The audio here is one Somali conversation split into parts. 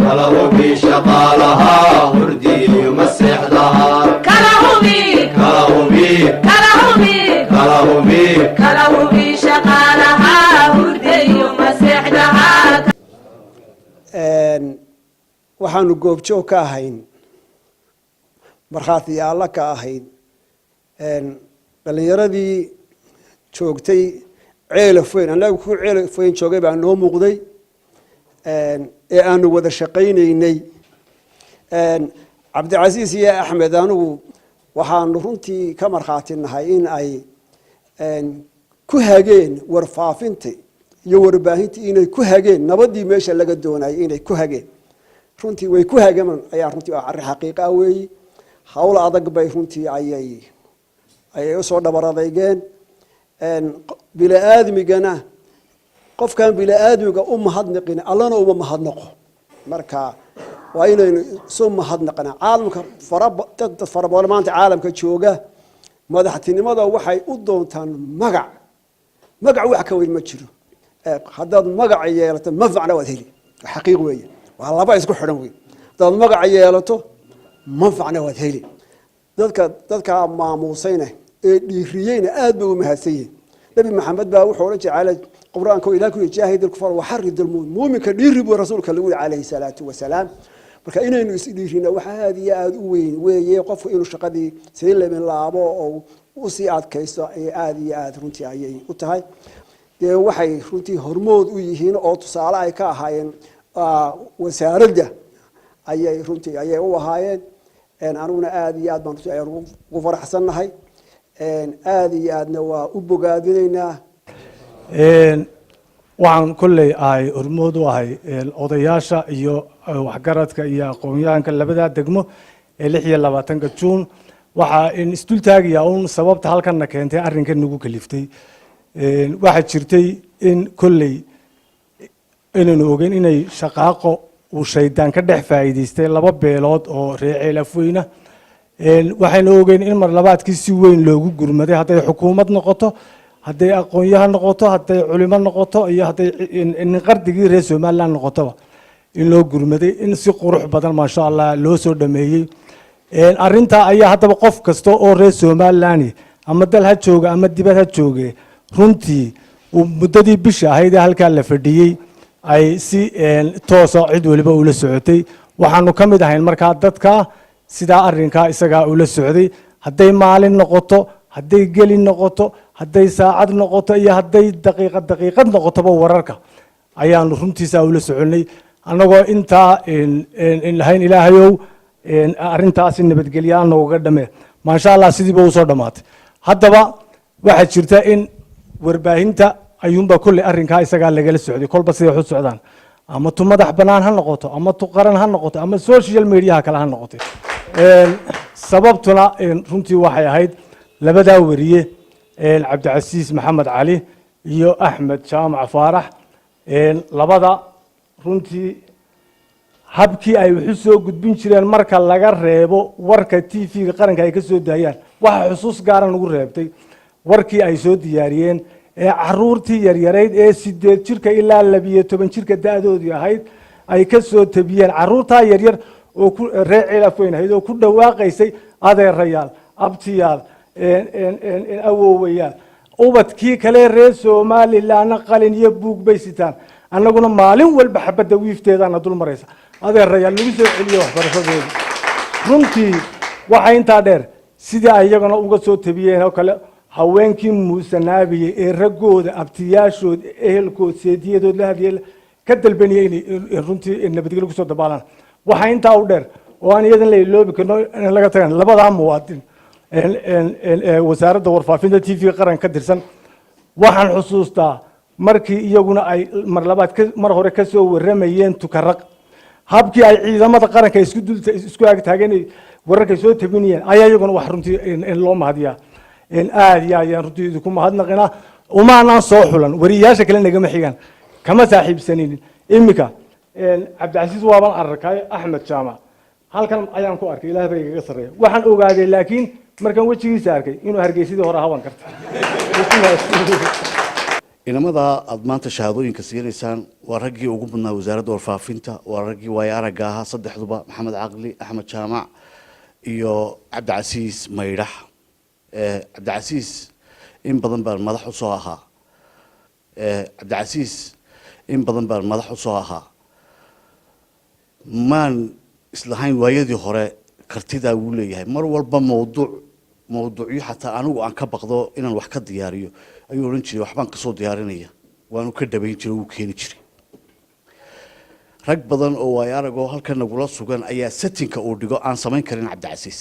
كلهوبي شغالها وردي يمسح لها كلهوبي شغالها وردي يمسح لها waxaanu goobjoog ka ahayn markhaatiyaal ka ahayd dhalinyaradii joogtay ceelafoyn anagu ku ceelafoyn joogay baa noo muuqday ee aanu wada shaqaynaynay cabdicasiis iyo axmed anigu waxaanu runtii ka markhaatinahay in ay ku hageen warfaafinta iyo warbaahinta inay ku hageen nabadii meesha laga doonayay inay ku hageen runtii way ku hageen ayaa runtii arrin xaqiiqo ah weey hawl adag bay runtii ayay u soo dhabaradaygeen bila aadmigana qofkan bila aadmiga u mahadnaqin allana uma mahadnaqo marka waa inaynu soo mahadnaqnaa caalamka farabadan caalamka jooga madaxtinimada waxay u doontaan magac wax ka weyn ma jiro haddaad magac yeelato manfacna waad heli xaqiiq weeye waa laba isku xidhan weey haddaad magac yeelato manfacna waad heli dadka maamuusayna ee dhiiriyeyna aad bay u mahadsan yihiin nabi maxamed baa wuxuu la jecelay quraanka ilaahay ku jaahid kufar wa harid muuminka dhiiri buu rasuulka lagu calayhi salaatu wasalaam marka inaynu is dhiirina waxa aad iyo aad u weyn weeye qofku inuu shaqadii si leemin laabo oo u sii adkaysto ay aad iyo aad runtii ayay u tahay waxay runtii hormood u yihiin oo tusaale ay ka ahaayeen wasaaradda ayay runtii ayay u ahaayeen anuguna aad iyo aad baan ugu faraxsanahay aad iyo aadna waa u bogaadinaynaa waxaan kolley ahay hormood u ahay odayaasha iyo waxgaradka iyo aqoon-yahanka labada degmo ee 26 Juun waxa in isdul taagaya uun sababta halkan keentay arrinkan nagu kaliftay waxa jirtay in kolley inaynu ogeyn inay shaqaaqo uu shaydaan ka dhex faa'iideystay laba beelood oo reeceel afweyna waxaynu ogeyn in mar labaadkii si weyn loogu gurmaday hadday xukuumad noqoto hadday aqoon-yahan noqoto hadday culimo noqoto iyo hadday in qardigii reer Soomaaliland noqotoba in loo gurmaday in si qurux badan ma sha Allah loo soo dhameeyay arrinta ayaa haddaba qof kasta oo reer Soomaaliland ama dal ha jooga ama dibad ha jooge runtii muddadii bisha ahayd halka la fadhiyay ay si toos ah cid waliba ula socotay waxaanu kamid ahayn markaa dadka sida arrinka isaga ula socday hadday maalin noqoto hadday geli noqoto hadday saacad noqoto iyo hadday daqiiqad noqotoba wararka ayaanu runtiisa ula soconay anagoo inta in lahayn ilaahayow arrintaas nabadgelyo nooga dhame ma sha Allah sidiiba u soo dhamaatay haddaba waxa jirta in warbaahinta ayuunba kulli arrinka isaga laga la socday kolba sida u socdaan ama tu madax banaan ha noqoto ama tu qaran ha noqoto ama social media kala ha noqoto sababtuna runtii waxay ahayd labada wariye Cabdicasiis Maxamed Cali iyo Axmed Jaamac Faarax labada runtii habkii ay wuxuu soo gudbin jireen marka laga reebo warka TV-ga qaranka ay ka soo daayaan waxa xusuus gaar ah ugu reebtay warkii ay soo diyaariyeen caruurtii yaryareed ee 8 jirka ilaa 12 jirka da'doodu ahayd ay ka soo tabiyeen caruurta yaryar oo ku reeceel afweynayd oo ku dhawaaqaysay adeerayaal abtiyaal awoowayaal ubadkii kale reer Soomaaliland qalin iyo buug bay sitaan annaguna maalin walba xabada wiifteedana dul maraysa adeerayaal lagu soo celiyo waxbarashadooda runtii waxa inta dheer sidii ay iyagana uga soo tabiyeen oo kale haweenkii muusanaabiye ee ragooda abtiyaashood ehelkood seediyadood la hadiyay ka dalbaniyay in runtii nabadgelyo ku soo dabaalan waxa inta u dheer oo aan iyadan la iloobi karno in laga tagan labada muwaadin wasaaradda warfaafinta TV qaran ka tirsan waxaan xusuustaa markii iyaguna ay mar labaad mar hore ka soo waramayeen tukaraq habkii ay ciidamada qaranka isku ag taageen wararka soo tabinayeen ayaa iyaguna wax runtii in loo mahadiyaa aad iyo ayaan runtii ku mahadnaqina umaanaan soo xulan wariyaasha kale nagama xigaan kama saaxiibsanin imika Cabdicasiis waaban arkay Axmed Jaamac halkan ayaan ku arkay ilaahay bay iga sareeyay waxaan ogaaday laakiin markaan wajigiisa arkay inuu hargeysidii hore hawan karta inamada aad maanta shahaadooyinka siinaysaan waa raggii ugu badnaa wasaaradda warfaafinta waa raggii waayo aragga ahaa saddexduba maxamed caqli axmed jaamac iyo cabdicasiis maydhax cabdicasiis in badan baan madax u soo ahaa cabdicasiis in badan baan madax u soo ahaa maan islahayn waayadii hore kartidaa wuu leeyahay mar walba mawduucyo xataa anigu aan ka baqdo inaan wax ka diyaariyo ayuu odhan jiray waxbaan kasoo diyaarinaya waanu ka dhabayn jiray wuu keeni jiray rag badan oo waayo aragoo halkan nagula sugan ayaa settinka uu dhigo aan samayn karin cabdicasiis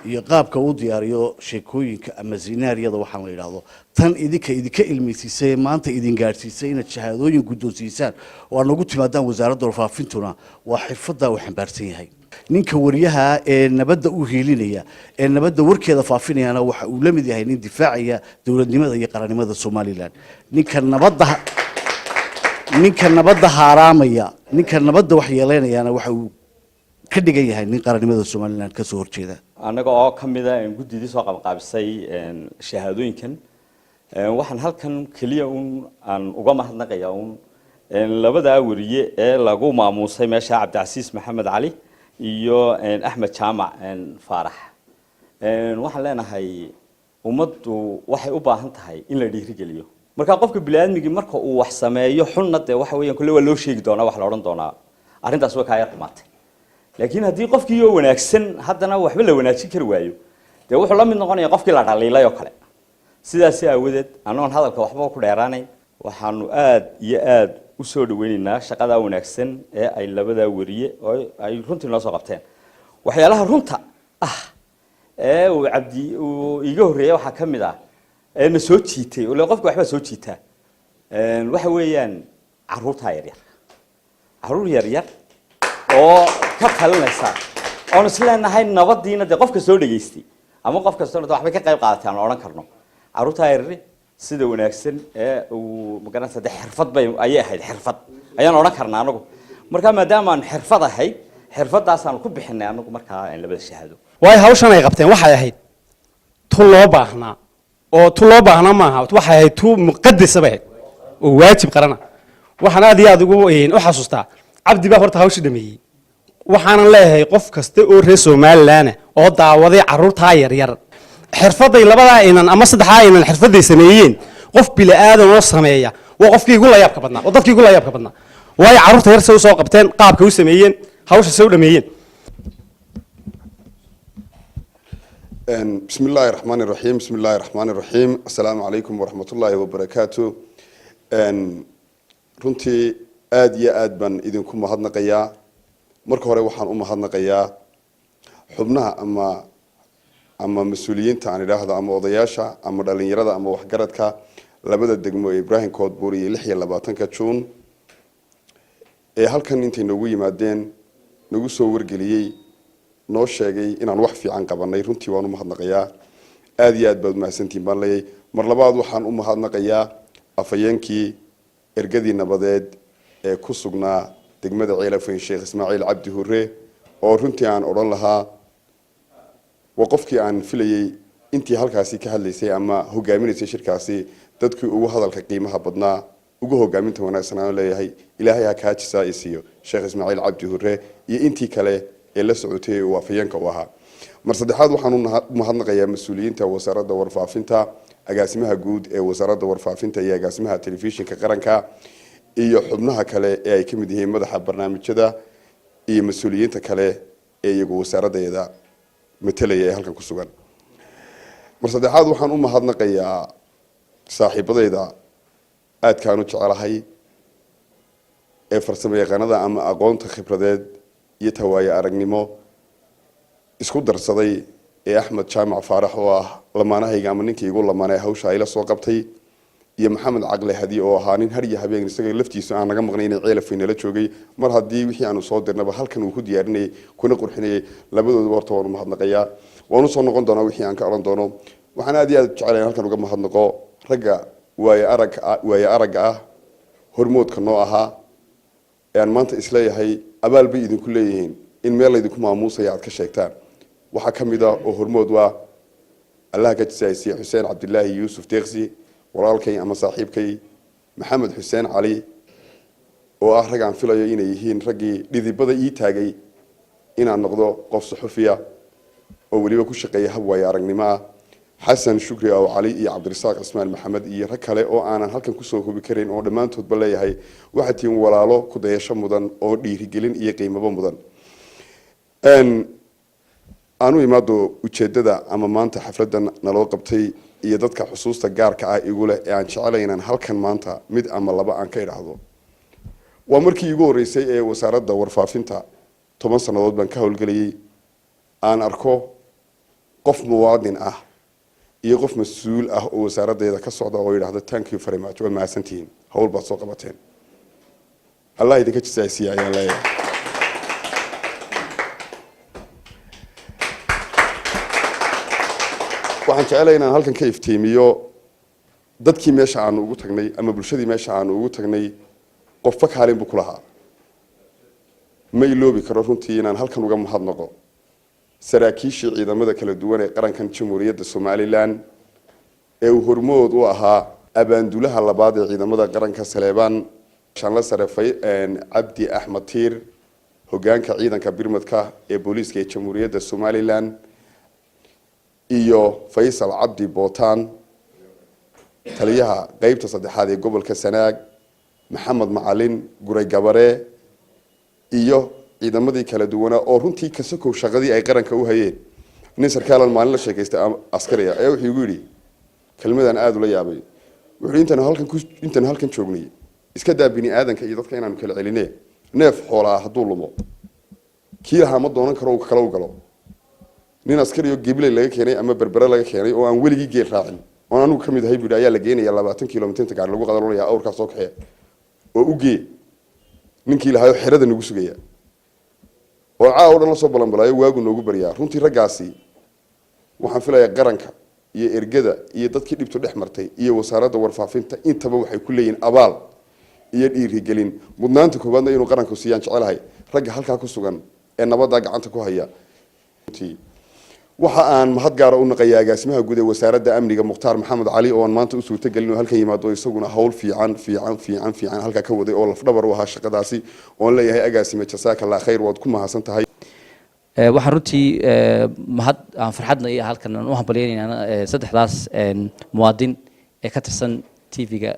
iyo qaabka uu diyaariyo sheekooyinka ama zinaariyada waxaan la yidhaahdo tan idinka ilmaysiisay maanta idin gaadhsiisay inaad shahaadooyin guddoonsiisaan oo aad nagu timaadaan wasaaradda warfaafintuna waa xirfaddaa uu xambaarsan yahay ninka wariyaha ee nabadda u hiilinaya ee nabadda warkeeda faafinayana waxa uu la mid yahay nin difaacaya dowladnimada iyo qarannimada somalilan ninka nabadda haaraamaya ninka nabadda wax yeeleynayana waxa uu ka dhigan yahay nin qarannimada somalilan ka soo horjeeda annaga oo ka mid ah guddidii soo qabqaabisay shahaadooyinkan waxaan halkan kaliya aan uga mahadnaqayaa labada wariye ee lagu maamuusay meesha cabdicasiis maxamed cali iyo axmed jaamac faarax waxaan leenahay ummaddu waxay u baahan tahay in la dhiirigeliyo marka qofka bini'aadmigii marka uu wax sameeyo xunna dee waxa weeyaan kulle waa loo sheegi doonaa wax la odhan doonaa arrintaas way kaa yar xumaatay laakiin haddii qofkii oo wanaagsan haddana waxba la wanaajin kari waayo dee wuxuu la mid noqonayaa qofkii la dhaliilay oo kale sidaasi aawadeed anoon hadalka waxba ku dheeraanayn waxaanu aad iyo aad u soo dhaweynaynaa shaqada wanaagsan ee ay labada wariye oo ay runtii noo soo qabteen waxyaalaha runta ah ee uu cabdi uu iga horreeyay waxaa ka mid ah ee na soo jiitay oo qofka waxba soo jiitaa waxa weeyaan caruur yaryar oo ka qalinaysa oon isleenahay nabadiina dee qofka soo dhageystay ama qof kastoo waxbay ka qayb qaadatay aan odhan karno caruurta yaryar sida wanaagsan ee uu magaranaysa dee xirfad ayay ahayd xirfad ayaan odhan karnaa anagu markaa maadaama aan xirfad ahayd xirfadaasaan ku bixinay anagu markaa labada shahaado waayo hawshan ay qabteen waxay ahayd tu loo baahnaa oo tu loo baahnaa maaha waxay ahayd tu muqadasa bay ahayd oo waajib qarana waxaan aad iyo aad ugu u xasuustaa cabdi baa horta hawshii dhameeyey waxaanan leeyahay qof kasta oo reer somalilan oo daawaday caruurtaa yaryar xirfaday labadaa inan ama saddexdaa inan xirfaday sameeyeen qof bili aadan oo sameeya waa qofkii ugu layaabka badnaa oo dadkii ugu layaabka badnaa waayo caruurta yar say u soo qabteen qaabka u sameeyeen hawsha say u dhameeyeen بسم الله الرحمن الرحيم بسم الله الرحمن الرحيم السلام عليكم ورحمة الله وبركاته runtii aad iyo aad baan idinku mahadnaqayaa marka hore waxaan u mahadnaqayaa xubnaha ama mas-uuliyiinta aan idhaahdo ama odayaasha ama dhalinyarada ama waxgaradka labada degmo ee Ibrahim Koodbuur iyo 26 Juun ee halkan intay noogu yimaadeen nagu soo wargeliyay noo sheegay inaan wax fiican qabanay runtii waan u mahadnaqayaa aad iyo aad baad mahadsantiin baan leeyahay mar labaad waxaan u mahadnaqayaa afayeenkii ergadii nabadeed ee ku sugnaa degmada Ceelafweyn Sheekh Ismaaciil Cabdi Hurre oo runtii aan oran lahaa waqofkii aan filayay intii halkaasi ka hadlaysay ama hogaaminaysay shirkaasi dadkii ugu hadalka qiimaha badnaa ugu hogaaminta wanaagsan aan leeyahay ilaahay ha ka jisaa isiyo Sheekh Ismaaciil Cabdi Hurre iyo intii kale ee la socotay oo afayeenka u ahaa mar saddexaad waxaan u mahadnaqayaa mas'uuliyiinta wasaaradda warfaafinta agaasimaha guud ee wasaaradda warfaafinta iyo agaasimaha telefishinka qaranka iyo xubnaha kale ee ay ka mid yihiin madaxa barnaamijyada iyo mas'uuliyiinta kale ee iyagu wasaaraddeeda matalaya ee halkan ku sugan mar saddexaad waxaan u mahadnaqayaa saaxiibadayda aadkaan u jecelahay ee farsamo yaqaanada ama aqoonta khibradeed iyo tawaaye aragnimo isku darsaday ee Axmed Jaamac Faarax oo ah lamaanahayga ama ninkii igu lamaanay hawsha ay la soo qabtay iyo Maxamed Caqli Hadi oo ahaa nin har iyo habeen isaga laftiisa aan naga maqnayn inay Ceelafweyn la joogay mar haddii wixii aanu soo dirnaba halkan uu ku diyaarinay kuna qurxinay labadooda horta waan u mahadnaqayaa waan u soo noqon doonaa wixii aan ka oran doono waxaan aad iyo aad jecelahay halkan uga mahadnaqo ragga waaye aragga ah hormoodka noo ahaa ee aan maanta isleeyahay abaal bay idinku leeyihiin in meel idinku maamuusaya aad ka sheegtaan waxa kamid ah oo hormood waa الله كجسايسي حسين عبد الله يوسف تيغسي walaalkay ama saaxiibkay maxamed xuseen cali oo ah rag aan filayo inay yihiin raggii dhidibada ii taagay inaan noqdo qof suxufiya oo waliba ku shaqeeya hab waaya aragnimo ah xasan shukri oo cali iyo cabdirasaaq ismaan maxamed iyo rag kale oo aanan halkan ku soo hubi karin oo dhammaantoodba leeyahay waxa tiin walaalo ku dayasho mudan oo dhiirigelin iyo qiimabo mudan aanu imaado ujeedada ama maanta xafladan naloo qabtay iyo dadka xusuusta gaarka ah igu leh ee aan jecelaynaan halkan maanta mid ama laba aan ka idhaahdo waa markii igu horeysay ee wasaaradda warfaafinta 10 sanadood baan ka howlgelayay aan arko qof muwaadin ah iyo qof mas'uul ah oo wasaaraddeeda ka socda oo yiraahdo thank you very much waa mahadsantihiin hawl baad soo qabateen allah idinka jazaaisiyo ayaan leeyahay waxaan jecelahay inaan halkan ka iftiimiyo dadkii meesha aan ugu tagnay ama bulshadii meesha aan ugu tagnay qofka kaalin buu ku lahaa ma iloobi karo runtii inaan halkan uga mahadnaqo saraakiishii ciidamada kala duwan ee qarankan jamhuuriyadda Soomaaliland ee uu hormood u ahaa abaandulaha labaad ee ciidamada qaranka Saleebaan shan la sarafay Cabdi Axmed Tiir hogaanka ciidanka birmadka ee booliiska ee jamhuuriyadda Soomaaliland iyo Faysal Cabdi Bootaan taliyaha qaybta saddexaad ee gobolka Sanaag Maxamed Macalin Guray Gabare iyo ciidamadii kala duwan oo runtii ka soo shaqadii ay qaranka u hayeen nin sarkaalan maalin la sheekaystay askari ah wuxuu igu yiri kelmadan aad u la yaabay wuxuu intan halkan joognay iska daa bini aadanka iyo dadka inaan kala celinay neef xoolaa haduu lumo kii laha ma doonan karo kala u galo nin askari oo Gible laga keenay ama Berbera laga keenay oo aan weligii geel raacin oo aanu kamid ahay buu ayaa la geenaya 20 kiiloomitir gaar lagu qadalaya awrka soo kaxay oo u gee ninkii lahayo xirada nagu sugaya oo caaw dhan la soo balanbalaayo waagu noogu bariyaa runtii ragaasi waxaan filayaa qaranka iyo ergada iyo dadkii dhibto dhex martay iyo wasaaradda warfaafinta intaba waxay ku leeyihiin abaal iyo dhiirigelin mudnaanta koobaadna inuu qaranku siiyaan jecelahay ragga halka ku sugan ee nabadda gacanta ku haya waxa aan mahad gaar ah u naqayaa agaasimaha guud ee wasaaradda amniga Mukhtaar Maxamed Cali oo aan maanta u suurta galino halkan yimaado isaguna hawl fiican halka ka waday oo lafdhabar u ahaa shaqadaasi oo leeyahay agaasime jazaaka Allah khayr waad ku mahadsan tahay waxaan runtii mahad aan farxadna iyo halkan u hambalyeynayna saddexdaas muwaadin ee ka tirsan TV-ga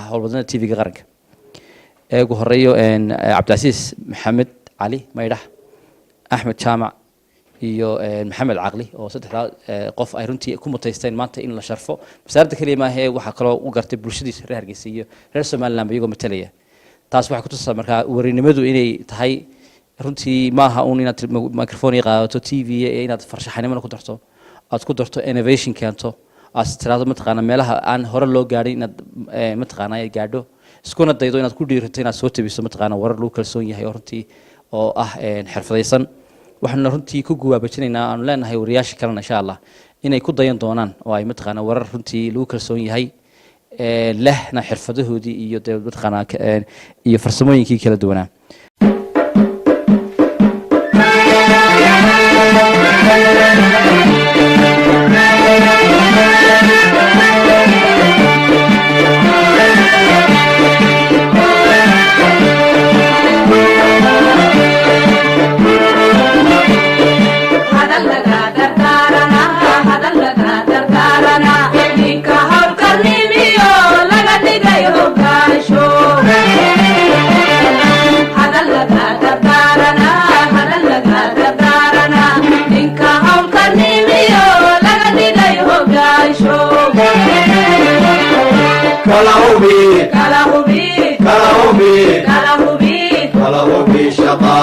howlwadana TV-ga qaranka ee ugu horeeyo Cabdicasiis Maxamed Cali Maydhax Axmed Jaamac iyo Maxamed Caqli oo saddexda qof ay runtii ku mutaysteen maanta in la sharfo wasaaradda kaliya ee waxa kale oo u gartay bulshadiisa reer Hargeysa iyo reer Soomaaliland iyagoo matalaya taas waxa ku tusaa markaa warinimadu inay tahay runtii maaha uun inaad microphone qaadato TV inaad farshaxanimo ku darto aad ku darto innovation keento aad tiraado mataqaana meelaha aan hore loo gaarin inaad mataqaana ay gaadho iskuna daydo inaad ku dhiirato inaad soo tabiso mataqaana warar lagu kalsoon yahay runtii oo ah xirfadaysan waxaan runtii ku guwaabajinaynaa aan leenahay wariyaasha kalena insha Allah inay ku dayan doonaan oo ay mataqaana warar runtii lagu kalsoon yahay lehna xirfadahoodii iyo mataqaana iyo farsamooyinkii kala duwanaa كلامي شقا